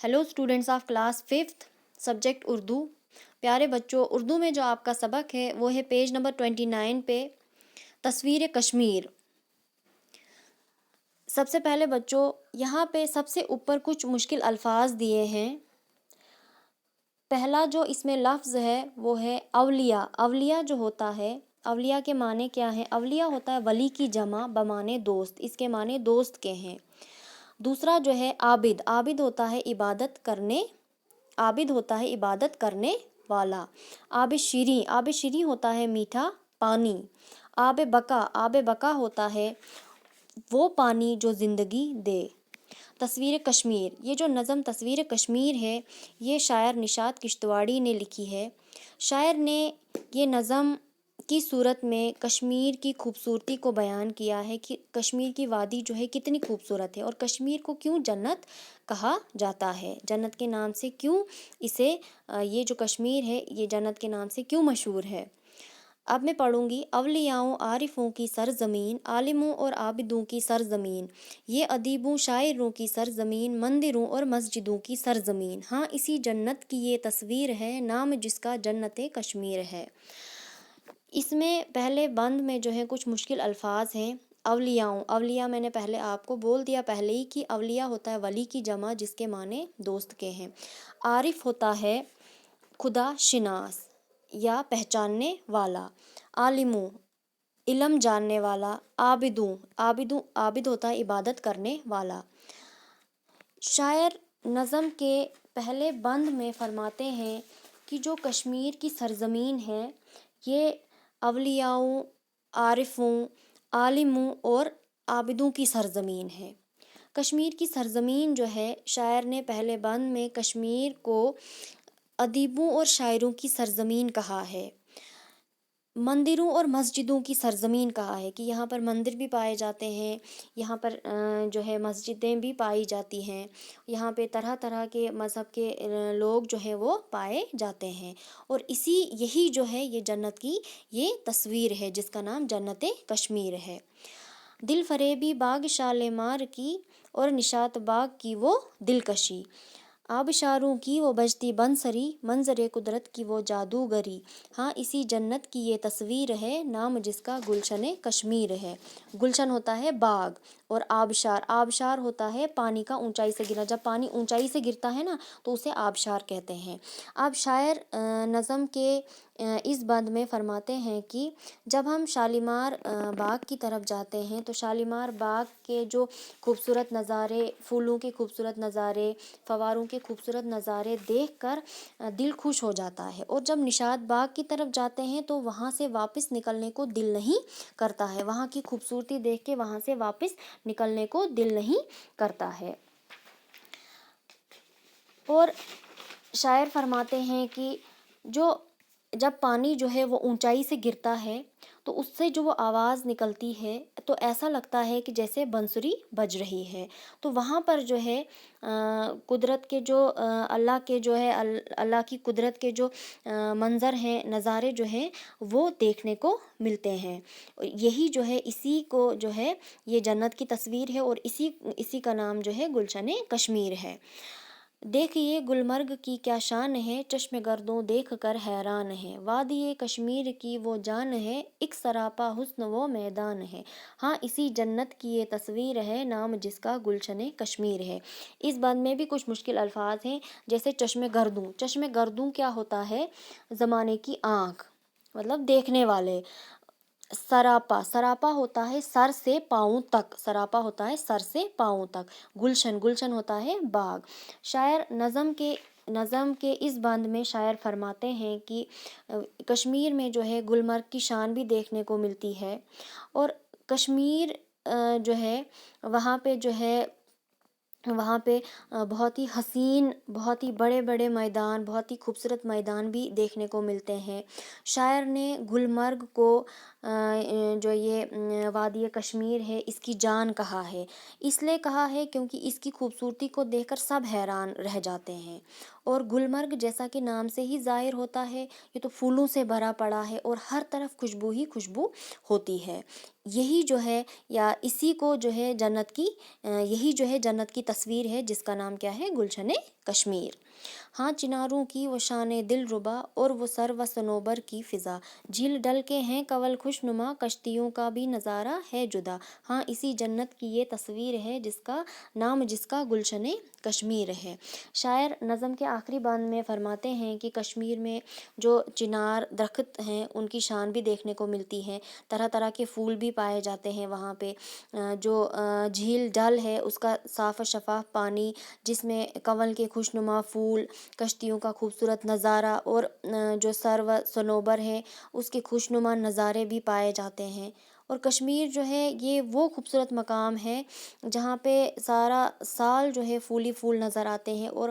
Hello students of class 5th subject Urdu. प्यारे बच्चों, उर्दू में जो आपका सबक है वो है पेज नंबर 29 पे तस्वीर कश्मीर। सबसे पहले बच्चों यहाँ पे सबसे ऊपर कुछ मुश्किल अल्फाज दिए हैं। पहला जो इसमें लफ्ज़ है वो है अवलिया। अवलिया जो होता है, अवलिया के माने क्या हैं? अवलिया होता है वली की जमा बमाने दोस्त, इसके माने दोस्त के हैं। दूसरा जो है आबिद। आबिद होता है इबादत करने, आबिद होता है इबादत करने वाला। आब शीरी। आब शीरी होता है मीठा पानी। आब बका। आब बका होता है वो पानी जो ज़िंदगी दे। तस्वीर कश्मीर। ये जो नज़म तस्वीर कश्मीर है ये शायर निशात किश्तवाड़ी ने लिखी है। शायर ने ये नज़म की सूरत में कश्मीर की खूबसूरती को बयान किया है कि कश्मीर की वादी जो है कितनी खूबसूरत है और कश्मीर को क्यों जन्नत कहा जाता है, जन्नत के नाम से क्यों इसे ये जो कश्मीर है ये जन्नत के नाम से क्यों मशहूर है। अब मैं पढ़ूंगी। अवलियाओं आरिफों की सरजमीन, आलिमों और आबिदों की सरजमीन, ये अदीबों शायरों की सरजमीन, मंदिरों और मस्जिदों की सरजमीन। हाँ, इसी जन्नत की ये तस्वीर है, नाम जिसका जन्नत कश्मीर है। इसमें पहले बंद में जो है कुछ मुश्किल अल्फाज हैं। अवलियाओं, अवलिया मैंने पहले आपको बोल दिया पहले ही कि अवलिया होता है वली की जमा जिसके माने दोस्त के हैं। आरिफ होता है खुदा शिनास या पहचानने वाला। आलिमों इल्म जानने वाला। आबिदों, आबिदों आबिद होता है इबादत करने वाला। शायर नज़म के पहले बंद में फरमाते हैं कि जो कश्मीर की सरजमीन है ये अवलियाओं, आरिफों, आलिमों और आबिदों की सरजमीन है। कश्मीर की सरजमीन जो है, शायर ने पहले बंद में कश्मीर को अदीबों और शायरों की सरजमीन कहा है। मंदिरों और मस्जिदों की सरजमीन कहा है कि यहाँ पर मंदिर भी पाए जाते हैं, यहाँ पर जो है मस्जिदें भी पाई जाती हैं, यहाँ पे तरह तरह के मज़हब के लोग जो है वो पाए जाते हैं। और इसी यही जो है ये जन्नत की ये तस्वीर है जिसका नाम जन्नत कश्मीर है। दिल फरेबी बाग शालेमार की और निशात बाग की वो दिलकशी, आबशारों की वो बजती बंसरी, मंजरे कुदरत की वो जादूगरी। हाँ, इसी जन्नत की ये तस्वीर है, नाम जिसका गुलशन कश्मीर है। गुलशन होता है बाग और आबशार, आबशार होता है पानी का ऊंचाई से गिरना, जब पानी ऊंचाई से गिरता है ना तो उसे आबशार कहते हैं। अब शायर नज़म के इस बंद में फरमाते हैं कि जब हम शालीमार बाग की तरफ जाते हैं तो शालीमार बाग के जो खूबसूरत नज़ारे, फूलों के खूबसूरत नज़ारे, फवारों के खूबसूरत नज़ारे देखकर दिल खुश हो जाता है। और जब निशात बाग की तरफ जाते हैं तो वहाँ से वापस निकलने को दिल नहीं करता है, वहाँ की खूबसूरती देख के वहाँ से वापस निकलने को दिल नहीं करता है। और शायर फरमाते हैं कि जब पानी जो है वो ऊंचाई से गिरता है तो उससे जो वो आवाज़ निकलती है तो ऐसा लगता है कि जैसे बंसुरी बज रही है। तो वहाँ पर जो है कुदरत के जो अल्लाह के जो है अल्लाह की कुदरत के जो मंज़र हैं, नज़ारे जो हैं वो देखने को मिलते हैं। यही जो है इसी को जो है ये जन्नत की तस्वीर है और इसी का नाम जो है गुलशन कश्मीर है। देखिए गुलमर्ग की क्या शान है, चश्मे गर्दों देख कर हैरान है, वादी कश्मीर की वो जान है, एक सरापा हुस्न वो मैदान है। हाँ, इसी जन्नत की ये तस्वीर है, नाम जिसका गुलशन कश्मीर है। इस बंद में भी कुछ मुश्किल अल्फाज हैं, जैसे चश्मे गर्दों। चश्मे गर्दों क्या होता है? ज़माने की आँख, मतलब देखने वाले। सरापा, सरापा होता है सर से पाँव तक, सरापा होता है सर से पाँव तक। गुलशन, गुलशन होता है बाग। शायर नज़म के इस बंद में शायर फरमाते हैं कि कश्मीर में जो है गुलमर्ग की शान भी देखने को मिलती है और कश्मीर जो है वहाँ पे बहुत ही हसीन, बहुत ही बड़े बड़े मैदान, बहुत ही खूबसूरत मैदान भी देखने को मिलते हैं। शायर ने गुलमर्ग को जो ये वादी कश्मीर है इसकी जान कहा है। इसलिए कहा है क्योंकि इसकी खूबसूरती को देखकर सब हैरान रह जाते हैं। और गुलमर्ग जैसा कि नाम से ही ज़ाहिर होता है, ये तो फूलों से भरा पड़ा है और हर तरफ खुशबू ही खुशबू होती है। یہی جو ہے یا اسی کو جو ہے جنت کی یہی جو ہے جنت کی تصویر ہے جس کا نام کیا ہے؟ گلشن کشمیر۔ ہاں چناروں کی وہ شان دل ربا اور وہ سر و صنوبر کی فضا، جھیل ڈل کے ہیں کنول خوش نما، کشتیوں کا بھی نظارہ ہے جدا۔ ہاں اسی جنت کی یہ تصویر ہے جس کا گلشن کشمیر ہے۔ شاعر نظم کے آخری بند میں فرماتے ہیں کہ کشمیر میں جو چنار درخت ہیں ان کی شان بھی دیکھنے کو ملتی ہے، طرح طرح کے پھول بھی پائے جاتے ہیں وہاں پہ، جو جھیل ڈل ہے اس کا صاف و شفاف پانی جس میں کنول کے خوشنما پھول، کشتیوں کا خوبصورت نظارہ اور جو سر و صنوبر ہے اس کے خوشنما نظارے بھی پائے جاتے ہیں۔ اور کشمیر جو ہے یہ وہ خوبصورت مقام ہے جہاں پہ سارا سال جو ہے پھول ہی پھول نظر آتے ہیں، اور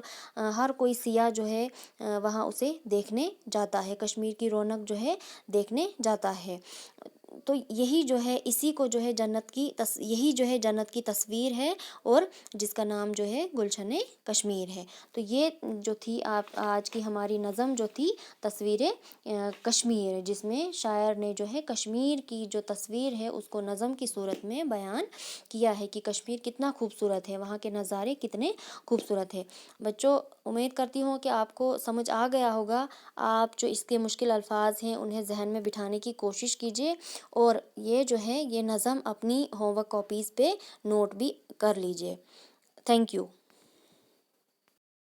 ہر کوئی سیاح جو ہے وہاں اسے دیکھنے جاتا ہے، کشمیر کی رونق جو ہے دیکھنے جاتا ہے۔ تو یہی جو ہے اسی کو جو ہے یہی جو ہے جنت کی تصویر ہے، اور جس کا نام جو ہے گلشن کشمیر ہے۔ تو یہ جو تھی آج کی ہماری نظم جو تھی تصویر کشمیر، جس میں شاعر نے جو ہے کشمیر کی جو تصویر ہے اس کو نظم کی صورت میں بیان کیا ہے کہ کشمیر کتنا خوبصورت ہے، وہاں کے نظارے کتنے خوبصورت ہے۔ بچوں امید کرتی ہوں کہ آپ کو سمجھ آ گیا ہوگا، آپ جو اس کے مشکل الفاظ ہیں انہیں ذہن میں بٹھانے کی کوشش کیجیے، اور یہ جو ہے یہ نظم اپنی ہوم ورک کاپیز پہ نوٹ بھی کر لیجیے۔ Thank you.